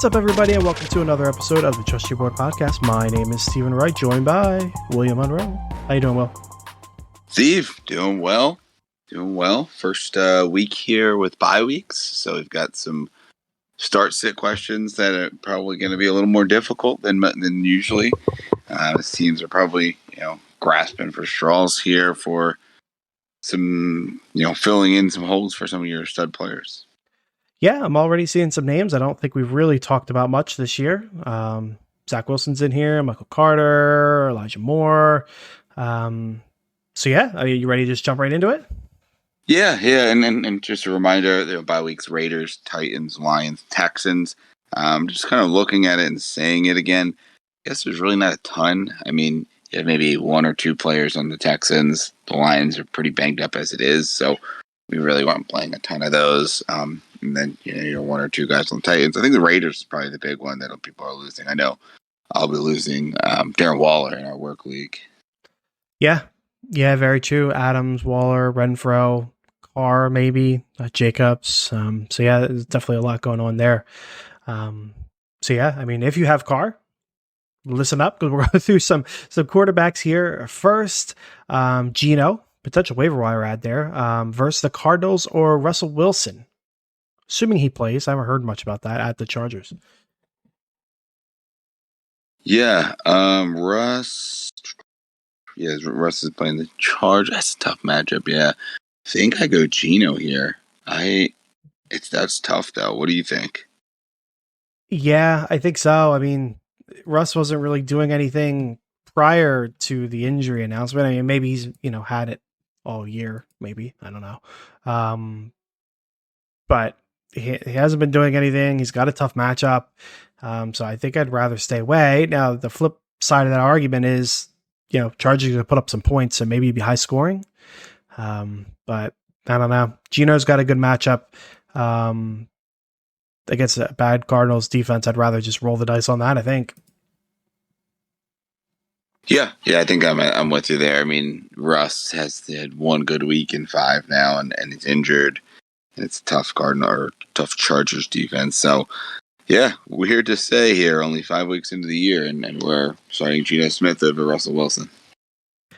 What's up, everybody, and welcome to another episode of the Trust Your Board podcast. My name is Stephen Wright, joined by William Monroe. How you doing, Will? Steve, doing well. First week here with bye weeks, so we've got some start-sit questions that are probably going to be a little more difficult than usually. The teams are probably, grasping for straws here for some, filling in some holes for some of your stud players. Yeah, I'm already seeing some names I don't think we've really talked about much this year. Zach Wilson's in here, Michael Carter, Elijah Moore. So yeah, are you ready to just jump right into it? Yeah, and just a reminder, the bye weeks: Raiders, Titans, Lions, Texans. Just kind of looking at it and saying it again. I guess there's really not a ton. I mean, you have maybe one or two players on the Texans. The Lions are pretty banged up as it is, so we really weren't playing a ton of those. And then you're one or two guys on the Titans. I think the Raiders is probably the big one that people are losing. I know I'll be losing Darren Waller in our work league. Yeah, very true. Adams, Waller, Renfro, Carr, maybe Jacobs. So yeah, there's definitely a lot going on there. So yeah, I mean, if you have Carr, listen up because we're going through some quarterbacks here. First, Geno, potential waiver wire ad there, versus the Cardinals or Russell Wilson. Assuming he plays, I haven't heard much about that at the Chargers. Yeah, Russ. Yeah, Russ is playing the Chargers. That's a tough matchup. Yeah, I think I go Geno here. That's tough though. What do you think? Yeah, I think so. I mean, Russ wasn't really doing anything prior to the injury announcement. I mean, maybe he's had it all year. Maybe, I don't know. But he hasn't been doing anything. He's got a tough matchup. So I think I'd rather stay away. Now, the flip side of that argument is, Chargers are going to put up some points, so maybe be high scoring. But I don't know. Geno's got a good matchup. Against a bad Cardinals defense, I'd rather just roll the dice on that, I think. Yeah, I think I'm with you there. I mean, Russ has had one good week in 5 now, and he's injured. And it's a tough tough Chargers defense. So, yeah, weird to say here, only 5 weeks into the year, and we're starting Geno Smith over Russell Wilson.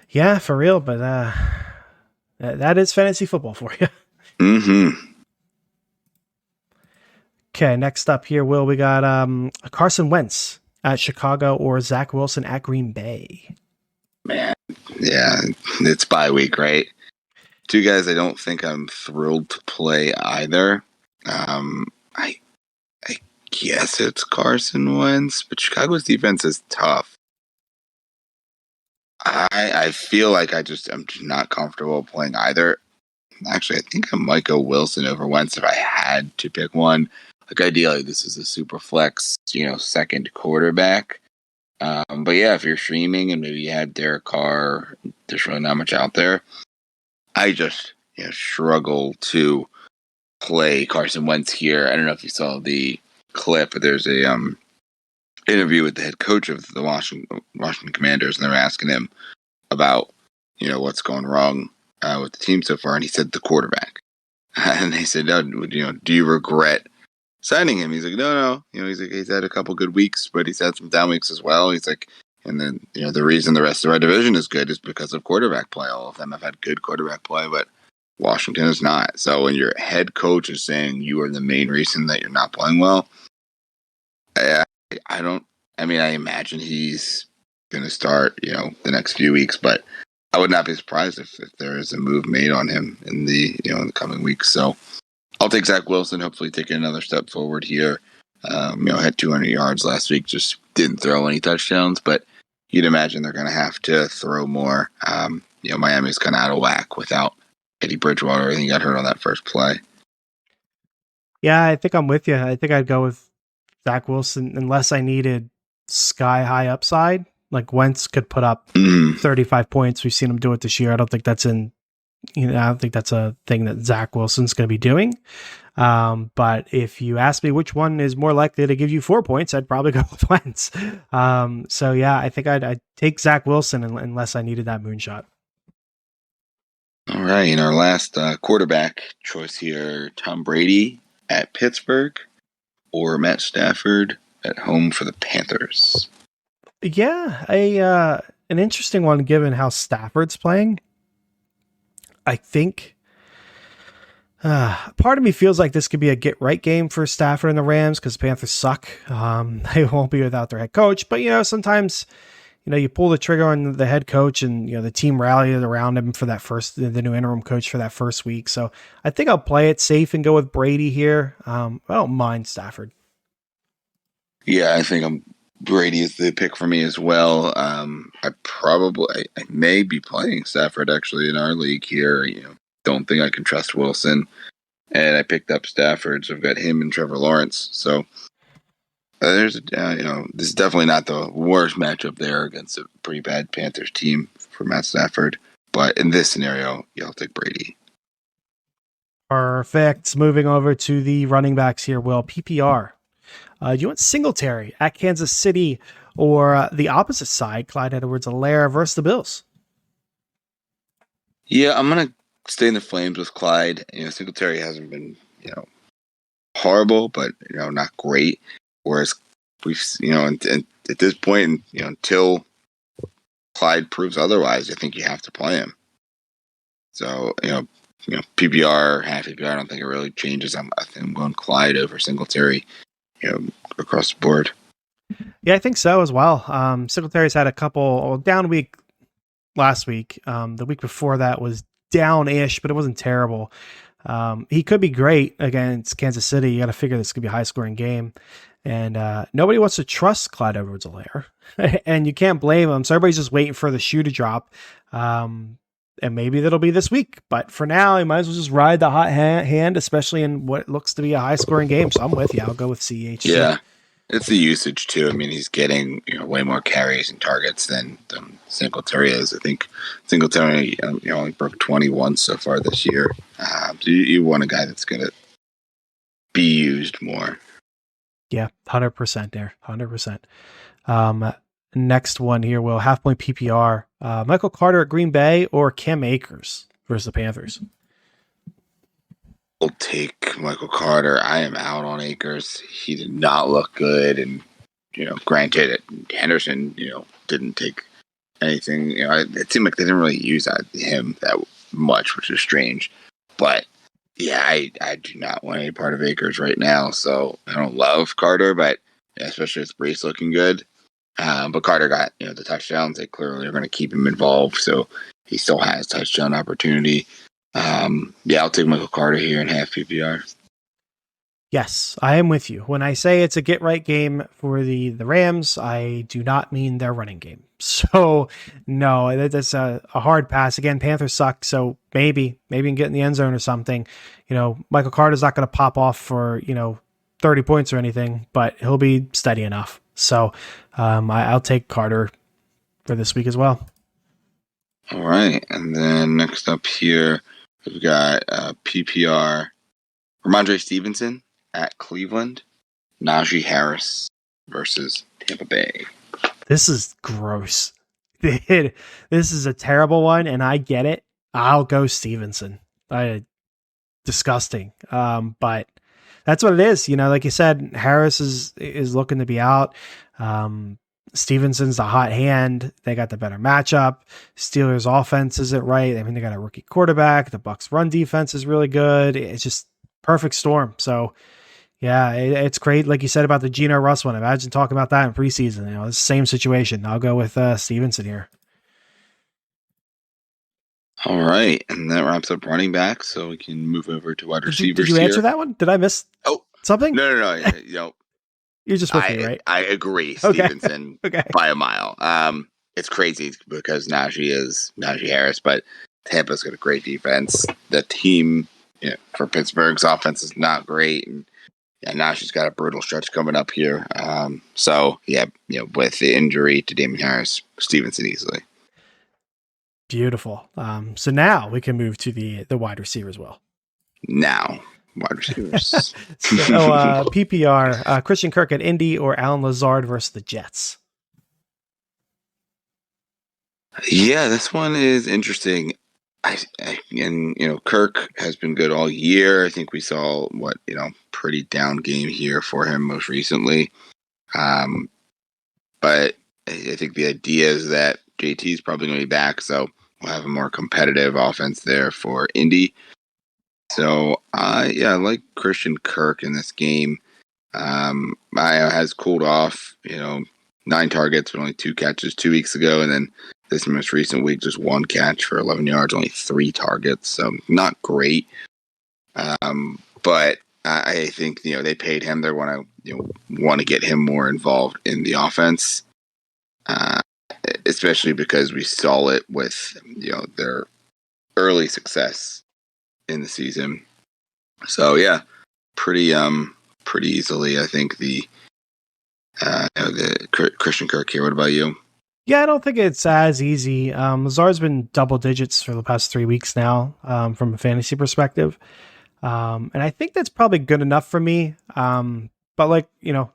Yeah, for real, but that is fantasy football for you. Mm-hmm. Okay, next up here, Will, we got Carson Wentz at Chicago or Zach Wilson at Green Bay. Man, yeah, it's bye week, right? Two guys I don't think I'm thrilled to play either. I guess it's Carson Wentz, but Chicago's defense is tough. I feel like I'm just not comfortable playing either. Actually, I think I might go Wilson over Wentz if I had to pick one. Like, ideally, this is a super flex, second quarterback. But yeah, if you're streaming and maybe you had Derek Carr, there's really not much out there. I just struggle to play Carson Wentz here. I don't know if you saw the clip, but there's a interview with the head coach of the Washington Commanders, and they're asking him about what's going wrong with the team so far, and he said the quarterback. And they said, "No, do you regret signing him?" He's like, no. He's like, he's had a couple good weeks, but he's had some down weeks as well. He's like, and then the reason the rest of our division is good is because of quarterback play. All of them have had good quarterback play, but Washington is not. So when your head coach is saying you are the main reason that you're not playing well, I imagine he's going to start, the next few weeks, but I would not be surprised if there is a move made on him in the, in the coming weeks. So I'll take Zach Wilson, hopefully taking another step forward here. Had 200 yards last week, just didn't throw any touchdowns, but you'd imagine they're going to have to throw more. Miami's kind of out of whack without Teddy Bridgewater. I think he got hurt on that first play. Yeah, I think I'm with you. I think I'd go with Zach Wilson unless I needed sky high upside. Like Wentz could put up 35 points. We've seen him do it this year. I don't think that's I don't think that's a thing that Zach Wilson's going to be doing. But if you ask me which one is more likely to give you 4 points, I'd probably go with Wentz. So yeah, I think I'd take Zach Wilson unless I needed that moonshot. All right, in our last quarterback choice here, Tom Brady at Pittsburgh or Matt Stafford at home for the Panthers? Yeah, an interesting one given how Stafford's playing. I think part of me feels like this could be a get right game for Stafford and the Rams because Panthers suck. They won't be without their head coach, but sometimes you pull the trigger on the head coach and the team rallied around him for the new interim coach for that first week. So I think I'll play it safe and go with Brady here. I don't mind Stafford. Yeah, I think Brady is the pick for me as well. I may be playing Stafford actually in our league here. Don't think I can trust Wilson, and I picked up Stafford, so I've got him and Trevor Lawrence. So this is definitely not the worst matchup there against a pretty bad Panthers team for Matt Stafford. But in this scenario, yeah, I'll take Brady. Perfect. Moving over to the running backs here, Will. PPR. Do you want Singletary at Kansas City or the opposite side, Clyde Edwards-Helaire versus the Bills? Yeah, I'm going to stay in the Flames with Clyde. Singletary hasn't been, horrible, but, not great. Whereas we've, and at this point, until Clyde proves otherwise, I think you have to play him. So, PPR, half PPR, I don't think it really changes. I think I'm going Clyde over Singletary, across the board. Yeah, I think so as well. Singletary's had a couple down week last week. The week before that was down-ish, but it wasn't terrible. He could be great against Kansas City. You got to figure this could be a high-scoring game. And nobody wants to trust Clyde Edwards-Helaire. And you can't blame him. So everybody's just waiting for the shoe to drop. And maybe that'll be this week. But for now, you might as well just ride the hot hand, especially in what looks to be a high-scoring game. So I'm with you. I'll go with CH. Yeah, it's the usage, too. I mean, he's getting way more carries and targets than Singletary is. I think Singletary only broke 20 once so far this year. So you want a guy that's going to be used more. Yeah, 100% there. 100%. Next one here, Will. Half point PPR. Michael Carter at Green Bay or Cam Akers versus the Panthers? I'll take Michael Carter. I am out on Akers. He did not look good. And, granted, Henderson, didn't take anything. It seemed like they didn't really use him that much, which is strange. But, yeah, I do not want any part of Akers right now. So I don't love Carter, but especially with Brees looking good. But Carter got, the touchdowns. They clearly are going to keep him involved. So he still has touchdown opportunity. I'll take Michael Carter here in half PPR. Yes, I am with you. When I say it's a get right game for the Rams, I do not mean their running game. So no, that's a hard pass. Again, Panthers suck. So maybe you can get in the end zone or something. Michael Carter's not going to pop off for, 30 points or anything, but he'll be steady enough. So I'll take Carter for this week as well. All right. And then next up here, we've got PPR. Ramondre Stevenson at Cleveland. Najee Harris versus Tampa Bay. This is gross. This is a terrible one, and I get it. I'll go Stevenson. Disgusting. But that's what it is. Like you said, Harris is looking to be out. Stevenson's the hot hand. They got the better matchup. Steelers offense isn't right. I mean, they got a rookie quarterback. The Bucs run defense is really good. It's just perfect storm. So yeah, it's great. Like you said about the Geno Russ one. Imagine talking about that in preseason. It's the same situation. I'll go with Stevenson here. All right. And that wraps up running back. So we can move over to wide receivers. Did you answer that one? Did I miss something? No. You're just with me, right? I agree. Stevenson okay. By a mile. It's crazy because Najee Harris, but Tampa's got a great defense. The team for Pittsburgh's offense is not great, and Najee's got a brutal stretch coming up here. With the injury to Damien Harris, Stevenson easily. Beautiful. So now we can move to the wide receiver as well. Now. Wide receivers. So PPR, Christian Kirk at Indy or Alan Lazard versus the Jets? Yeah, this one is interesting. and Kirk has been good all year. I think we saw pretty down game here for him most recently. Um, but I think the idea is that JT is probably going to be back, so we'll have a more competitive offense there for Indy. So yeah, I like Christian Kirk in this game. Has cooled off. 9 targets, but only 2 catches 2 weeks ago, and then this most recent week, just 1 catch for 11 yards, only 3 targets. So not great. But I think they paid him. They want to get him more involved in the offense, uh, especially because we saw it with their early success in the season. So yeah, pretty easily. I think the Christian Kirk here. What about you? Yeah, I don't think it's as easy. Lazard's been double digits for the past 3 weeks now, from a fantasy perspective. And I think that's probably good enough for me. But like,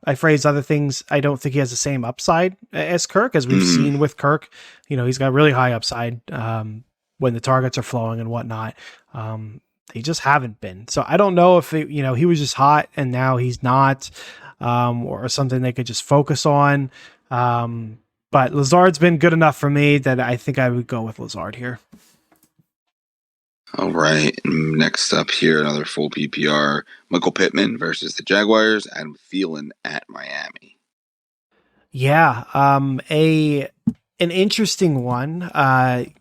I phrase other things. I don't think he has the same upside as Kirk, as we've seen with Kirk. He's got really high upside, when the targets are flowing and whatnot. They just haven't been. So I don't know if he was just hot and now he's not, or something they could just focus on. But Lazard's been good enough for me that I think I would go with Lazard here. All right. Next up here, another full PPR. Michael Pittman versus the Jaguars. Adam Thielen at Miami. Yeah. An interesting one. I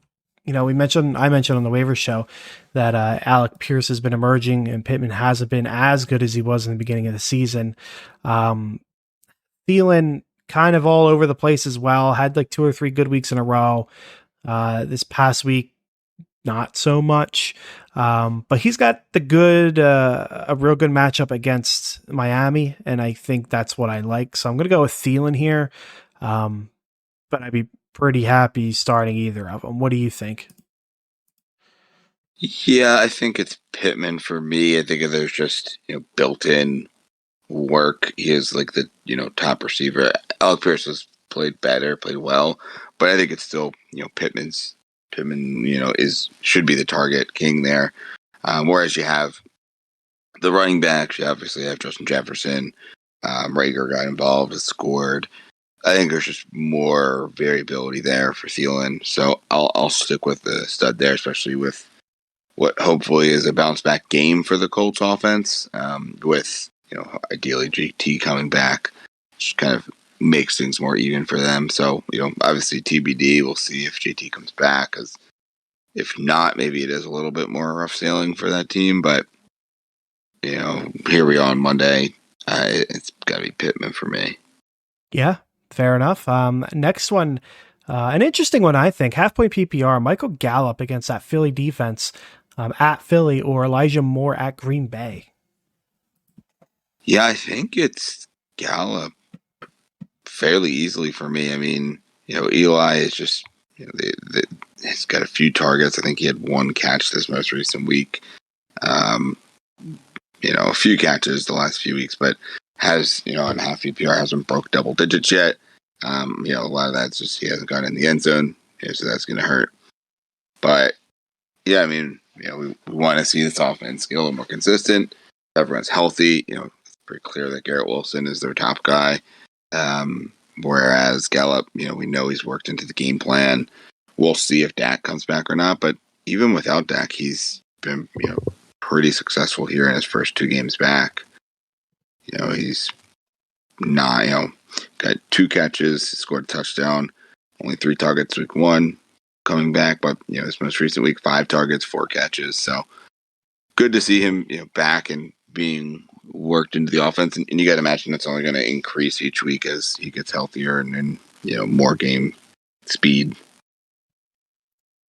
mentioned on the waiver show that Alec Pierce has been emerging and Pittman hasn't been as good as he was in the beginning of the season. Thielen kind of all over the place as well. Had like 2 or 3 good weeks in a row. This past week, not so much. But he's got a real good matchup against Miami, and I think that's what I like. So I'm going to go with Thielen here. But I'd be pretty happy starting either of them. What do you think? Yeah, I think it's Pittman for me. I think there's just built-in work. He is like the top receiver. Alec Pierce has played well, but I think it's still Pittman. Should be the target king there. Whereas you have the running backs, you obviously have Justin Jefferson. Rager got involved, has scored. I think there's just more variability there for Thielen. So I'll stick with the stud there, especially with what hopefully is a bounce back game for the Colts offense. With ideally JT coming back, just kind of makes things more even for them. So obviously TBD. We'll see if JT comes back, because if not, maybe it is a little bit more rough sailing for that team. But here we are on Monday. It's got to be Pittman for me. Yeah, fair enough. Next one, an interesting one, I think. Half-point PPR, Michael Gallup against that Philly defense, at Philly, or Elijah Moore at Green Bay. Yeah, I think it's Gallup fairly easily for me. I mean, Eli is just, he's got a few targets. I think he had 1 catch this most recent week. A few catches the last few weeks, but has, on half PPR hasn't broke double digits yet. A lot of that's just he hasn't gotten in the end zone, so that's going to hurt. But yeah, I mean, we want to see this offense get a little more consistent. Everyone's healthy. It's pretty clear that Garrett Wilson is their top guy. Whereas Gallup, we know he's worked into the game plan. We'll see if Dak comes back or not. But even without Dak, he's been, pretty successful here in his first 2 games back. He's not, got 2 catches, scored a touchdown, only 3 targets week 1 coming back. But, his most recent week, 5 targets, 4 catches. So good to see him, back and being worked into the offense. And you got to imagine that's only going to increase each week as he gets healthier and more game speed.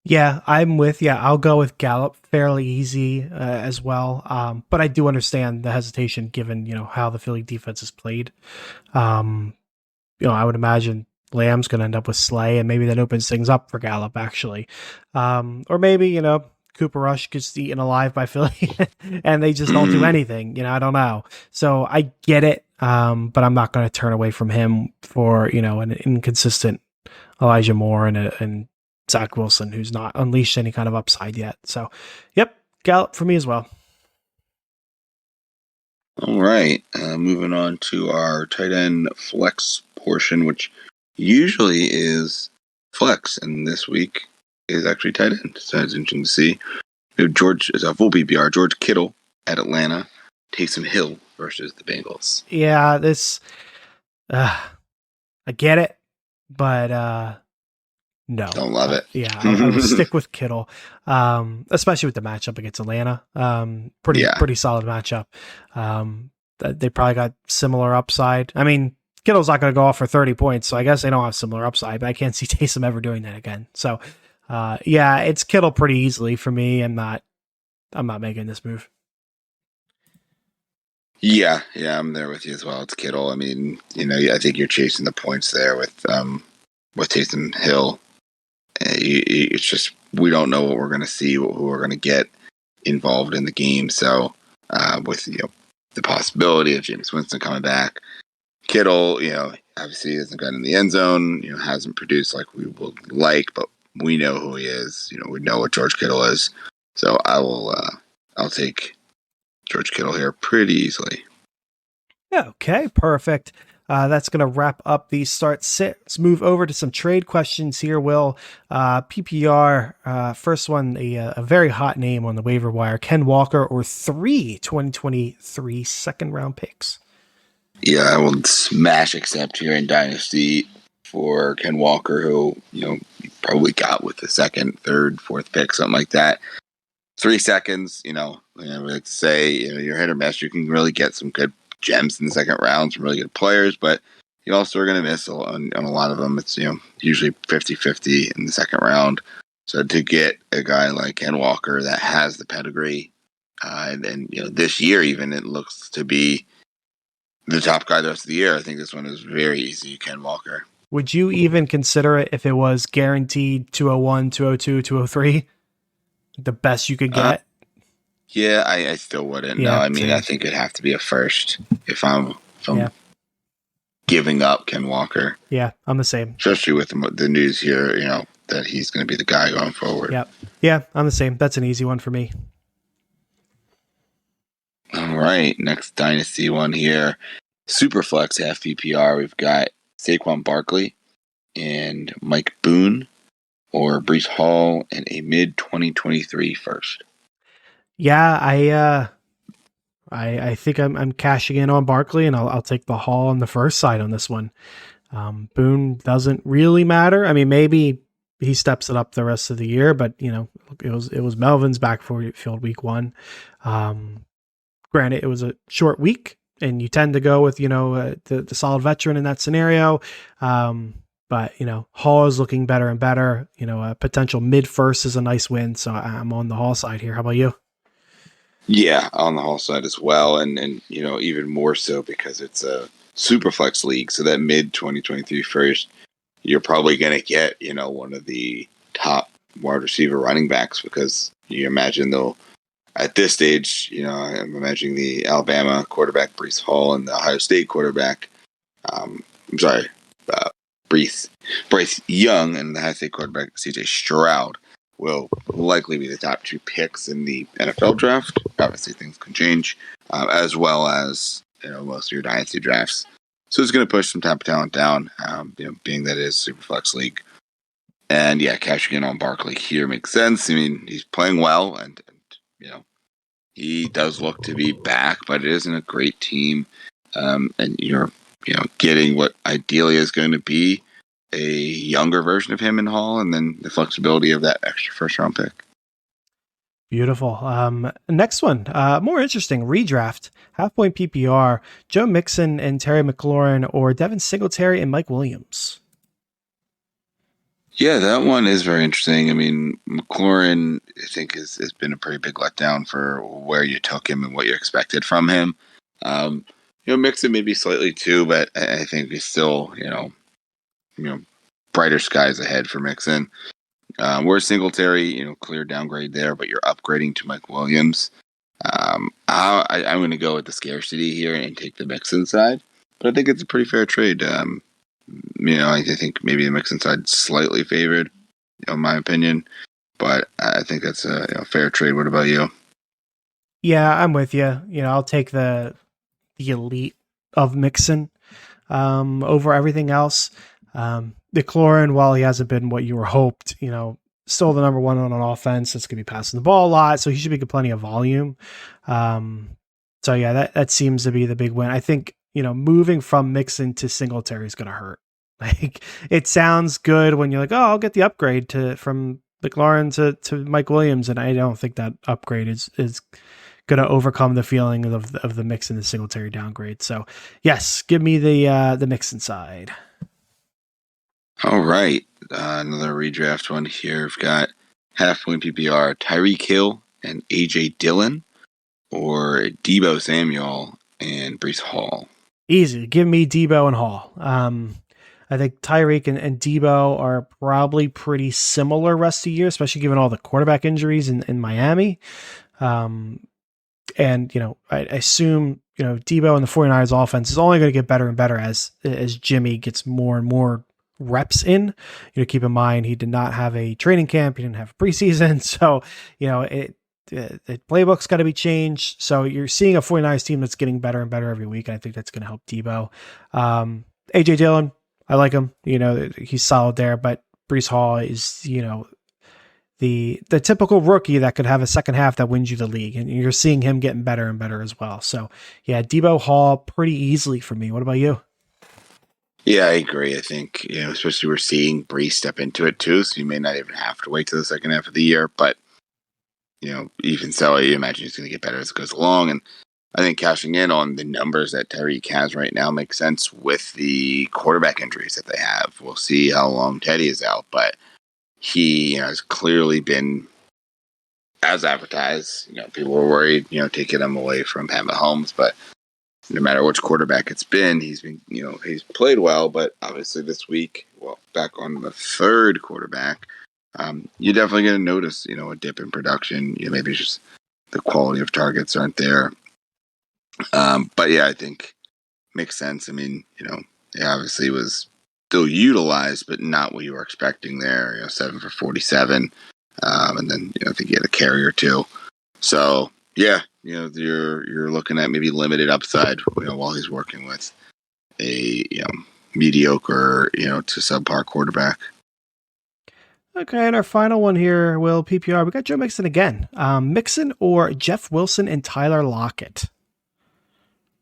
Yeah, I'll go with Gallup fairly easy, as well. But I do understand the hesitation given, how the Philly defense has played. I would imagine Lamb's going to end up with Slay, and maybe that opens things up for Gallup, actually. Or maybe, Cooper Rush gets eaten alive by Philly and they just don't do anything. I don't know. So I get it. But I'm not going to turn away from him for, an inconsistent Elijah Moore and Zach Wilson, who's not unleashed any kind of upside yet. So, yep, Gallup for me as well. All right. Moving on to our tight end flex portion, which usually is flex, and this week is actually tight end. So it's interesting to see. We have George is a full PPR. George Kittle at Atlanta, Taysom Hill versus the Bengals. Yeah, this I get it, but no. Don't love it. Yeah, I will stick with Kittle, especially with the matchup against Atlanta. Pretty solid matchup. They probably got similar upside. I mean, Kittle's not going to go off for 30 points, so I guess they don't have similar upside, but I can't see Taysom ever doing that again. So, yeah, it's Kittle pretty easily for me. I'm not making this move. Yeah, I'm there with you as well. It's Kittle. I mean, I think you're chasing the points there with Taysom Hill. It's just we don't know what we're going to see, who we're going to get involved in the game. So with the possibility of Jameis Winston coming back, Kittle, obviously hasn't gotten in the end zone, hasn't produced like we would like, but we know who he is. We know what George Kittle is. So I'll take George Kittle here pretty easily. Okay, perfect. That's going to wrap up the start sit. Let's move over to some trade questions here, Will. PPR, first one, a very hot name on the waiver wire, Ken Walker, or 3 2023 second round picks. Yeah, I will smash accept here in Dynasty for Ken Walker, who, you probably got with the second, third, fourth pick, something like that. 3 seconds, let's say, you're hit or miss. You can really get some good gems in the second round, some really good players, but you also are going to miss on a lot of them. It's, usually 50-50 in the second round. So to get a guy like Ken Walker that has the pedigree, and then, this year even, it looks to be the top guy the rest of the year. I think this one is very easy, Ken Walker. Would you even consider it if it was guaranteed 201, 202, 203? The best you could get? Yeah, I still wouldn't. Yeah, no, I mean, same. I think it'd have to be a first if I'm giving up Ken Walker. Yeah, I'm the same. Especially with the news here, that he's going to be the guy going forward. Yep. Yeah, I'm the same. That's an easy one for me. All right, next Dynasty one here. Superflex half PPR. We've got Saquon Barkley and Mike Boone, or Breece Hall and a mid-2023 first. Yeah, I think I'm cashing in on Barkley, and I'll take the Hall on the first side on this one. Boone doesn't really matter. I mean, maybe he steps it up the rest of the year, but it was Melvin's backfield week 1. Granted, it was a short week, and you tend to go with the solid veteran in that scenario. But Hall is looking better and better. A potential mid first is a nice win, so I'm on the Hall side here. How about you? Yeah, on the Hall side as well, and even more so because it's a super flex league. So that mid 2023 first, you're probably going to get one of the top wide receiver running backs, because you imagine they'll at this stage, I'm imagining the Alabama quarterback Breece Hall and the Ohio State quarterback, Bryce Young, and the Ohio State quarterback C.J. Stroud will likely be the top 2 picks in the NFL draft. Obviously, things can change, as well as most of your dynasty drafts. So it's going to push some top talent down, being that it is a super flex league. And yeah, cashing in on Barkley here makes sense. I mean, he's playing well, and he does look to be back, but it isn't a great team. And you're getting what ideally is going to be a younger version of him in Hall, and then the flexibility of that extra first round pick. Beautiful. Next one, more interesting, redraft, half point PPR, Joe Mixon and Terry McLaurin, or Devin Singletary and Mike Williams. Yeah, that one is very interesting. I mean, McLaurin, I think, has been a pretty big letdown for where you took him and what you expected from him. Mixon maybe slightly too, but I think he's still, brighter skies ahead for Mixon. Whereas Singletary, clear downgrade there, but you're upgrading to Mike Williams. I'm going to go with the scarcity here and take the Mixon side, but I think it's a pretty fair trade. I think maybe the Mixon side slightly favored, in my opinion. But I think that's a fair trade. What about you? Yeah, I'm with you. I'll take the elite of Mixon over everything else. McLaurin, while he hasn't been what you were hoped, still the number one on offense. It's going to be passing the ball a lot, so he should be getting plenty of volume. So yeah, that seems to be the big win. I think, moving from Mixon to Singletary is going to hurt. Like, it sounds good when you're like, oh, I'll get the upgrade from McLaurin to Mike Williams, and I don't think that upgrade is going to overcome the feeling of the Mixon and the Singletary downgrade. So yes, give me the Mixon side. All right, another redraft one here. We've got half point PPR: Tyreek Hill and AJ Dillon, or Deebo Samuel and Brees Hall. Easy. Give me Deebo and Hall. I think Tyreek and Deebo are probably pretty similar rest of the year, especially given all the quarterback injuries in Miami. And, I assume, Deebo and the 49ers offense is only going to get better and better as Jimmy gets more and more reps in. Keep in mind, he did not have a training camp. He didn't have a preseason. So, the playbook's got to be changed. So you're seeing a 49ers team that's getting better and better every week. And I think that's going to help Deebo. AJ Dillon, I like him. He's solid there, but Brees Hall is, the typical rookie that could have a second half that wins you the league. And you're seeing him getting better and better as well. So yeah, Deebo Hall pretty easily for me. What about you? Yeah, I agree. I think, especially we're seeing Brees step into it too. So you may not even have to wait till the second half of the year, but even so, I imagine he's going to get better as it goes along. And I think cashing in on the numbers that Tyreek has right now makes sense with the quarterback injuries that they have. We'll see how long Teddy is out, but he has clearly been, as advertised. People were worried, taking him away from Pat Mahomes, but no matter which quarterback it's been, he's played well. But obviously this week, back on the third quarterback, you're definitely going to notice, a dip in production. Maybe it's just the quality of targets aren't there. But yeah, I think makes sense. I mean, he obviously was still utilized, but not what you were expecting there. 7 for 47, and then I think he had a carry or two. So yeah, you're looking at maybe limited upside, while he's working with a mediocre, to subpar quarterback. Okay, and our final one here, Will, PPR. We got Joe Mixon again. Mixon or Jeff Wilson and Tyler Lockett?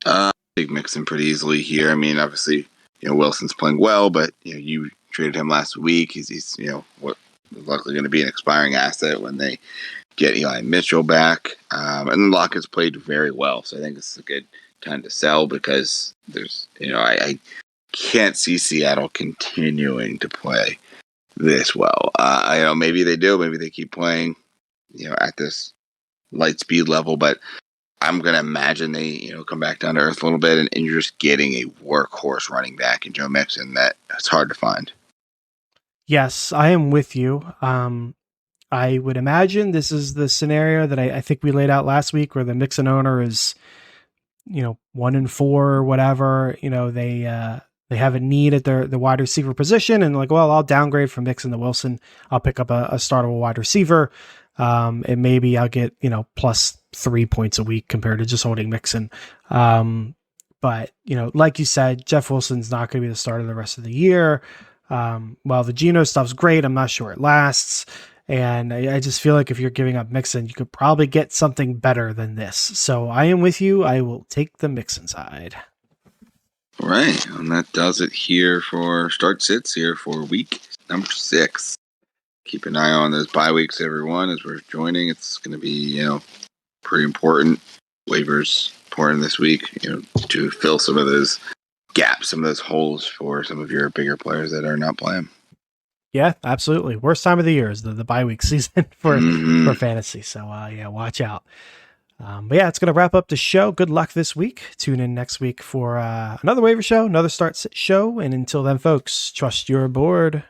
I think Mixon pretty easily here. I mean, obviously, Wilson's playing well, but you traded him last week. He's what likely going to be an expiring asset when they get Eli Mitchell back. And then Lockett's played very well, so I think this is a good time to sell because there's I can't see Seattle continuing to play this well. Maybe they do. Maybe they keep playing, at this light speed level. But I'm going to imagine they, come back down to earth a little bit, and you're just getting a workhorse running back in Joe Mixon that it's hard to find. Yes, I am with you. I would imagine this is the scenario that I think we laid out last week, where the Mixon owner is, 1-4 or whatever. They have a need at the wide receiver position, and like, well, I'll downgrade from Mixon to Wilson. I'll pick up a startable wide receiver, and maybe I'll get plus 3 points a week compared to just holding Mixon. But like you said, Jeff Wilson's not going to be the starter the rest of the year. While the Geno stuff's great, I'm not sure it lasts. And I just feel like if you're giving up Mixon, you could probably get something better than this. So I am with you. I will take the Mixon side. All right, and that does it here for start sits here for week number 6. Keep an eye on those bye weeks, everyone, as we're joining. It's going to be, pretty important. Waivers important this week, to fill some of those gaps, some of those holes for some of your bigger players that are not playing. Yeah, absolutely. Worst time of the year is the bye week season for fantasy. So yeah, watch out. But yeah, it's going to wrap up the show. Good luck this week. Tune in next week for another waiver show, another start show. And until then, folks, trust your board.